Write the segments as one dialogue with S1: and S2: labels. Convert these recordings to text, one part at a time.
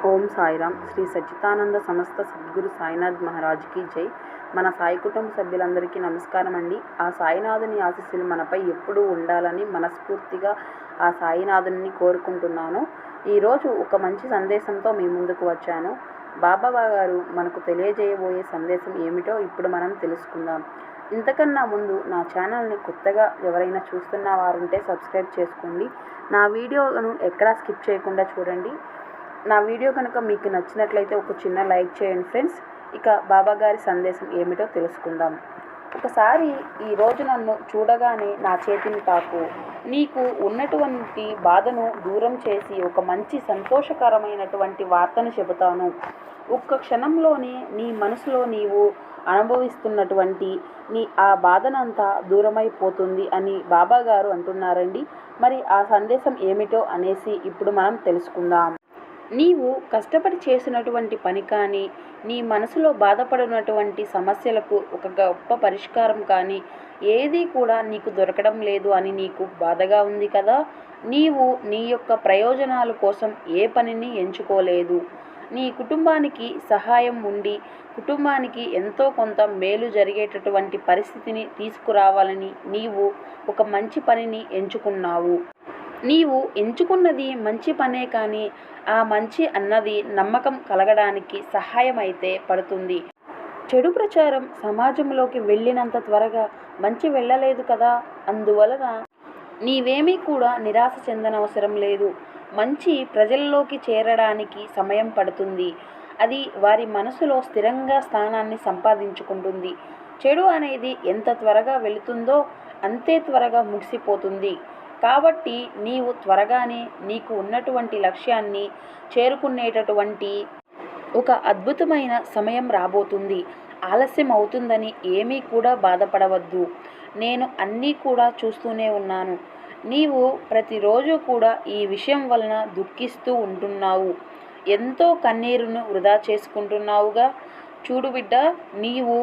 S1: ఓం సాయిరామ్. శ్రీ సచ్చిదానంద సమస్త సద్గురు సాయినాథ్ మహారాజ్కి జై. మన సాయి కుటుంబ సభ్యులందరికీ నమస్కారం అండి. ఆ సాయినాథుని ఆశీస్సులు మనపై ఎప్పుడూ ఉండాలని మనస్ఫూర్తిగా ఆ సాయినాథుని కోరుకుంటున్నాను. ఈరోజు ఒక మంచి సందేశంతో మీ ముందుకు వచ్చాను. బాబా గారు మనకు తెలియజేయబోయే సందేశం ఏమిటో ఇప్పుడు మనం తెలుసుకుందాం. ఇంతకన్నా ముందు నా ఛానల్ని కొత్తగా ఎవరైనా చూస్తున్న వారుంటే సబ్స్క్రైబ్ చేసుకోండి. నా వీడియోను ఎక్కడా స్కిప్ చేయకుండా చూడండి. నా వీడియో కనుక మీకు నచ్చినట్లయితే ఒక చిన్న లైక్ చేయండి ఫ్రెండ్స్. ఇక బాబా గారి సందేశం ఏమిటో తెలుసుకుందాం. ఒకసారి ఈరోజు నన్ను చూడగానే నా చేతిని తాకు. నీకు ఉన్నటువంటి బాధను దూరం చేసి ఒక మంచి సంతోషకరమైనటువంటి వార్తను చెబుతాను. ఒక్క క్షణంలోనే నీ మనసులో నీవు అనుభవిస్తున్నటువంటి ఆ బాధనంతా దూరమైపోతుంది అని బాబా గారు అంటున్నారండి. మరి ఆ సందేశం ఏమిటో అనేసి ఇప్పుడు మనం తెలుసుకుందాం. నీవు కష్టపడి చేసినటువంటి పని కానీ, నీ మనసులో బాధపడినటువంటి సమస్యలకు ఒక గొప్ప పరిష్కారం కానీ ఏదీ కూడా నీకు దొరకడం లేదు అని నీకు బాధగా ఉంది కదా. నీవు నీ యొక్క ప్రయోజనాల కోసం ఏ పనిని ఎంచుకోలేదు. నీ కుటుంబానికి సహాయం ఉండి కుటుంబానికి ఎంతో కొంత మేలు జరిగేటటువంటి పరిస్థితిని తీసుకురావాలని నీవు ఒక మంచి పనిని ఎంచుకున్నావు. నీవు ఎంచుకున్నది మంచి పనే కానీ ఆ మంచి అన్నది నమ్మకం కలగడానికి సహాయమైతే పడుతుంది. చెడు ప్రచారం సమాజంలోకి వెళ్ళినంత త్వరగా మంచి వెళ్ళలేదు కదా. అందువలన నీవేమీ కూడా నిరాశ చెందనవసరం లేదు. మంచి ప్రజల్లోకి చేరడానికి సమయం పడుతుంది. అది వారి మనసులో స్థిరంగా స్థానాన్ని సంపాదించుకుంటుంది. చెడు అనేది ఎంత త్వరగా వెళుతుందో అంతే త్వరగా ముగిసిపోతుంది. కాబట్టి నీవు త్వరగానే నీకు ఉన్నటువంటి లక్ష్యాన్ని చేరుకునేటటువంటి ఒక అద్భుతమైన సమయం రాబోతుంది. ఆలస్యం అవుతుందని ఏమీ కూడా బాధపడవద్దు. నేను అన్నీ కూడా చూస్తూనే ఉన్నాను. నీవు ప్రతిరోజు కూడా ఈ విషయం వలన దుఃఖిస్తూ ఉంటున్నావు. ఎంతో కన్నీరును వృధా చేసుకుంటున్నావుగా. చూడు బిడ్డ, నీవు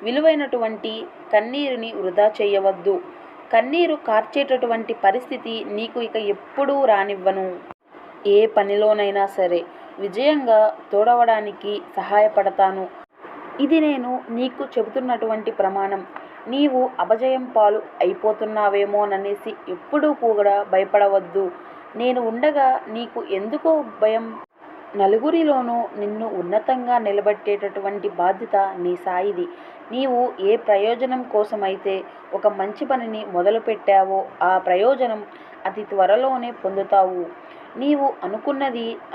S1: విలువైనటువంటి కన్నీరుని వృధా చేయవద్దు. కన్నీరు కార్చేటటువంటి పరిస్థితి నీకు ఇక ఎప్పుడూ రానివ్వను. ఏ పనిలోనైనా సరే విజయంగా తోడవడానికి సహాయపడతాను. ఇది నేను నీకు చెబుతున్నటువంటి ప్రమాణం. నీవు అపజయం పాలు అయిపోతున్నావేమోననేసి ఎప్పుడూ కూడా భయపడవద్దు. నేను ఉండగా నీకు ఎందుకో భయం? నలుగురిలోనూ నిన్ను ఉన్నతంగా నిలబెట్టేటటువంటి బాధ్యత నీ సాయిది. నీవు ఏ ప్రయోజనం కోసమైతే ఒక మంచి పనిని మొదలుపెట్టావో ఆ ప్రయోజనం అతి త్వరలోనే పొందుతావు. నీవు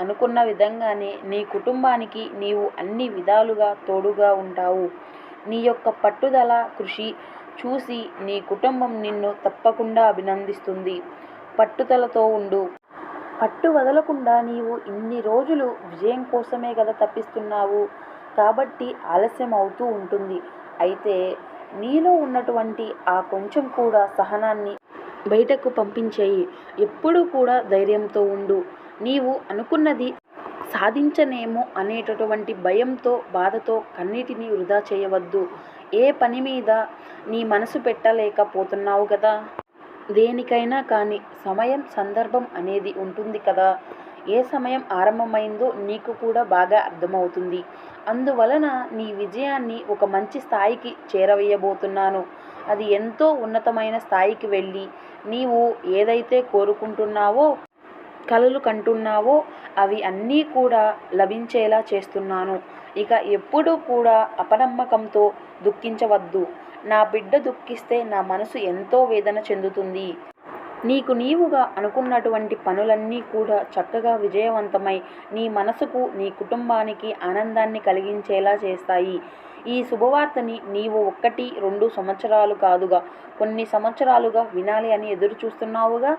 S1: అనుకున్న విధంగానే నీ కుటుంబానికి నీవు అన్ని విధాలుగా తోడుగా ఉంటావు. నీ యొక్క పట్టుదల, కృషి చూసి నీ కుటుంబం నిన్ను తప్పకుండా అభినందిస్తుంది. పట్టుదలతో ఉండు. పట్టు వదలకుండా నీవు ఇన్ని రోజులు విజయం కోసమే కదా తప్పిస్తున్నావు. కాబట్టి ఆలస్యం అవుతూ ఉంటుంది. అయితే నీలో ఉన్నటువంటి ఆ కొంచెం కూడా సహనాన్ని బయటకు పంపించేయి. ఎప్పుడూ కూడా ధైర్యంతో ఉండు. నీవు అనుకున్నది సాధించనేమో అనేటటువంటి భయంతో, బాధతో కన్నిటిని వృధా చేయవద్దు. ఏ పని మీద నీ మనసు పెట్టలేకపోతున్నావు కదా. దేనికైనా కానీ సమయం, సందర్భం అనేది ఉంటుంది కదా. ఏ సమయం ఆరంభమైందో నీకు కూడా బాగా అర్థమవుతుంది. అందువలన నీ విజయాన్ని ఒక మంచి స్థాయికి చేరవేయబోతున్నాను. అది ఎంతో ఉన్నతమైన స్థాయికి వెళ్ళి నీవు ఏదైతే కోరుకుంటున్నావో, కలలు కంటున్నావో అవి అన్నీ కూడా లభించేలా చేస్తున్నాను. ఇక ఎప్పుడూ కూడా అపనమ్మకంతో దుఃఖించవద్దు. నా బిడ్డ దుఃఖిస్తే నా మనసు ఎంతో వేదన చెందుతుంది. నీకు నీవుగా అనుకున్నటువంటి పనులన్నీ కూడా చక్కగా విజయవంతమై నీ మనసుకు, నీ కుటుంబానికి ఆనందాన్ని కలిగించేలా చేస్తాయి. ఈ శుభవార్తని నీవు 1-2 సంవత్సరాలు కాదుగా, కొన్ని సంవత్సరాలుగా వినాలి అని ఎదురు చూస్తున్నావుగా.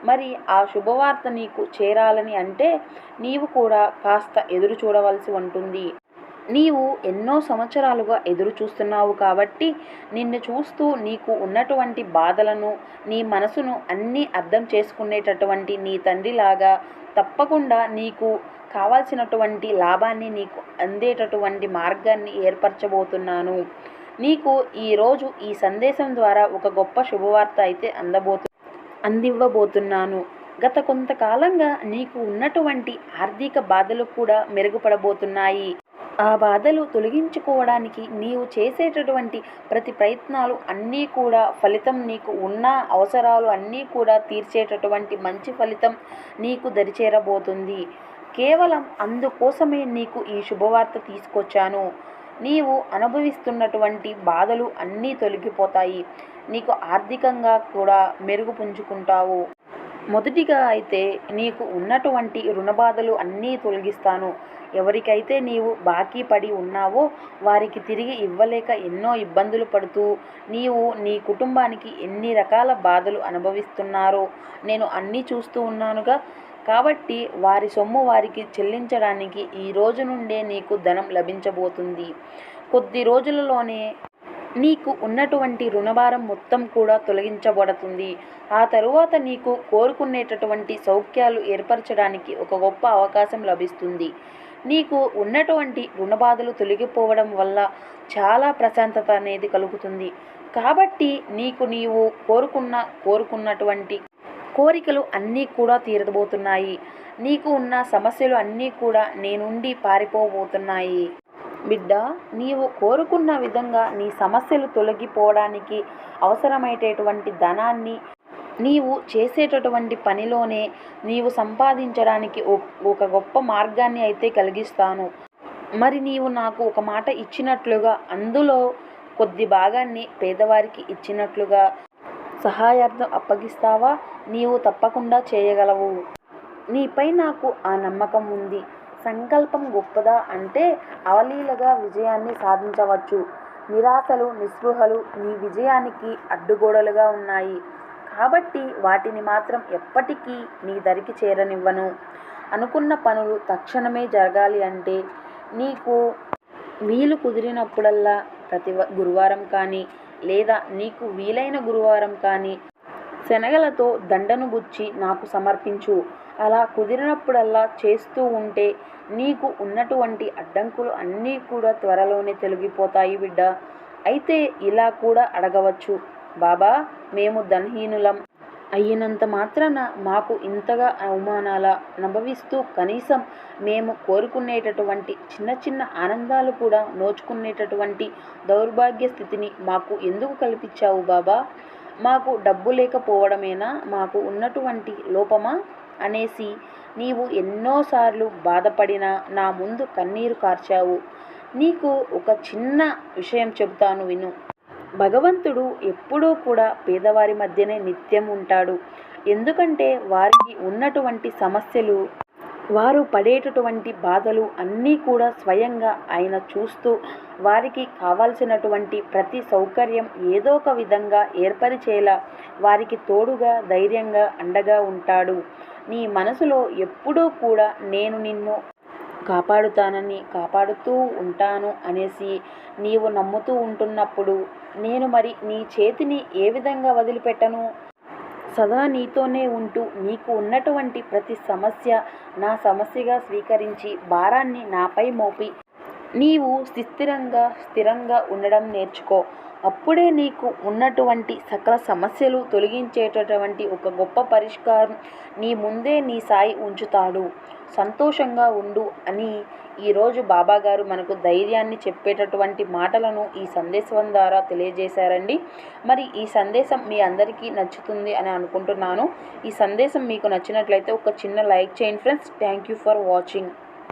S1: మరి ఆ శుభవార్త నీకు చేరాలని అంటే నీవు కూడా కాస్త ఎదురు చూడవలసి ఉంటుంది. నీవు ఎన్నో సంవత్సరాలుగా ఎదురు చూస్తున్నావు కాబట్టి నిన్ను చూస్తూ నీకు ఉన్నటువంటి బాధలను, నీ మనసును అన్నీ అర్థం చేసుకునేటటువంటి నీ తండ్రిలాగా తప్పకుండా నీకు కావాల్సినటువంటి లాభాన్ని నీకు అందేటటువంటి మార్గాన్ని ఏర్పరచబోతున్నాను. నీకు ఈరోజు ఈ సందేశం ద్వారా ఒక గొప్ప శుభవార్త అయితే అందివ్వబోతున్నాను. గత కొంతకాలంగా నీకు ఉన్నటువంటి ఆర్థిక బాధలు కూడా మెరుగుపడబోతున్నాయి. ఆ బాధలు తొలగించుకోవడానికి నీవు చేసేటటువంటి ప్రతి ప్రయత్నాలు అన్నీ కూడా ఫలితం నీకు ఉన్న అవసరాలు అన్నీ కూడా తీర్చేటటువంటి మంచి ఫలితం నీకు దరిచేరబోతుంది. కేవలం అందుకోసమే నీకు ఈ శుభవార్త తీసుకొచ్చాను. నీవు అనుభవిస్తున్నటువంటి బాధలు అన్నీ తొలగిపోతాయి. నీకు ఆర్థికంగా కూడా మెరుగు పుంజుకుంటావు. మొదటిగా అయితే నీకు ఉన్నటువంటి రుణబాధలు అన్నీ తొలగిస్తాను. ఎవరికైతే నీవు బాకీ పడి ఉన్నావో వారికి తిరిగి ఇవ్వలేక ఎన్నో ఇబ్బందులు పడుతూ నీవు నీ కుటుంబానికి ఎన్ని రకాల బాధలు అనుభవిస్తున్నారో నేను అన్నీ చూస్తూ ఉన్నానుగా. కాబట్టి వారి సొమ్ము వారికి చెల్లించడానికి ఈ రోజు నుండే నీకు ధనం లభించబోతుంది. కొద్ది రోజులలోనే నీకు ఉన్నటువంటి రుణభారం మొత్తం కూడా తొలగించబడుతుంది. ఆ తరువాత నీకు కోరుకునేటటువంటి సౌఖ్యాలు ఏర్పరచడానికి ఒక గొప్ప అవకాశం లభిస్తుంది. నీకు ఉన్నటువంటి రుణబాధలు తొలగిపోవడం వల్ల చాలా ప్రశాంతత అనేది కలుగుతుంది. కాబట్టి నీవు కోరుకున్నటువంటి కోరికలు అన్నీ కూడా తీరబోతున్నాయి. నీకు ఉన్న సమస్యలు అన్నీ కూడా నీ నుండి పారిపోబోతున్నాయి. బిడ్డ, నీవు కోరుకున్న విధంగా నీ సమస్యలు తొలగిపోవడానికి అవసరమైనటువంటి ధనాన్ని నీవు చేసేటటువంటి పనిలోనే నీవు సంపాదించడానికి ఒక గొప్ప మార్గాన్ని అయితే కలిగిస్తాను. మరి నీవు నాకు ఒక మాట ఇచ్చినట్లుగా అందులో కొద్ది భాగాన్ని పేదవారికి ఇచ్చినట్లుగా సహాయార్థం అప్పగిస్తావా? నీవు తప్పకుండా చేయగలవు. నీపై నాకు ఆ నమ్మకం ఉంది. సంకల్పం గొప్పదా అంటే అవలీలగా విజయాన్ని సాధించవచ్చు. నిరాశలు నిస్పృహలు నీ విజయానికి అడ్డుగోడలుగా ఉన్నాయి. కాబట్టి వాటిని మాత్రం ఎప్పటికీ నీ దరికి చేరనివ్వను. అనుకున్న పనులు తక్షణమే జరగాలి అంటే నీకు వీలు కుదిరినప్పుడల్లా ప్రతి గురువారం కానీ లేదా నీకు వీలైన గురువారం కానీ శనగలతో దండను గుచ్చి నాకు సమర్పించు. అలా కుదిరినప్పుడల్లా చేస్తూ ఉంటే నీకు ఉన్నటువంటి అడ్డంకులు అన్నీ కూడా త్వరలోనే తొలగిపోతాయి బిడ్డ. అయితే ఇలా కూడా అడగవచ్చు, బాబా మేము ధనహీనులం అయినంత మాత్రాన మాకు ఇంతగా అవమానాల అనుభవిస్తూ కనీసం మేము కోరుకునేటటువంటి చిన్న చిన్న ఆనందాలు కూడా నోచుకునేటటువంటి దౌర్భాగ్య స్థితిని మాకు ఎందుకు కల్పించావు బాబా? మాకు డబ్బు లేకపోవడమేనా మాకు ఉన్నటువంటి లోపమా అనేసి నీవు ఎన్నోసార్లు బాధపడినా నా ముందు కన్నీరు కార్చావు. నీకు ఒక చిన్న విషయం చెబుతాను విను. భగవంతుడు ఎప్పుడూ కూడా పేదవారి మధ్యనే నిత్యం ఉంటాడు. ఎందుకంటే వారికి ఉన్నటువంటి సమస్యలు వారు పడేటటువంటి బాధలు అన్నీ కూడా స్వయంగా ఆయన చూస్తూ వారికి కావాల్సినటువంటి ప్రతి సౌకర్యం ఏదో ఒక విధంగా ఏర్పరిచేలా వారికి తోడుగా ధైర్యంగా అండగా ఉంటాడు. నీ మనసులో ఎప్పుడూ కూడా నేను నిన్ను కాపాడుతూ ఉంటాను అనేసి నీవు నమ్ముతూ ఉంటున్నప్పుడు నేను మరి నీ చేతిని ఏ విధంగా వదిలిపెట్టను? సదా నీతోనే ఉంటూ నీకు ఉన్నటువంటి ప్రతి సమస్య నా సమస్యగా స్వీకరించి భారాన్ని నాపై మోపి నీవు స్థిరంగా ఉండడం నేర్చుకో. అప్పుడే నీకు ఉన్నటువంటి సకల సమస్యలు తొలగించేటటువంటి ఒక గొప్ప పరిష్కారం నీ ముందే నీ సాయి ఉంచుతాడు. సంతోషంగా ఉండు అని ఈరోజు బాబాగారు మనకు ధైర్యాన్ని చెప్పేటటువంటి మాటలను ఈ సందేశం ద్వారా తెలియజేశారండి. మరి ఈ సందేశం మీ అందరికీ నచ్చుతుంది అని అనుకుంటున్నాను. ఈ సందేశం మీకు నచ్చినట్లయితే ఒక చిన్న లైక్ చేయండి friends. Thank you for watching.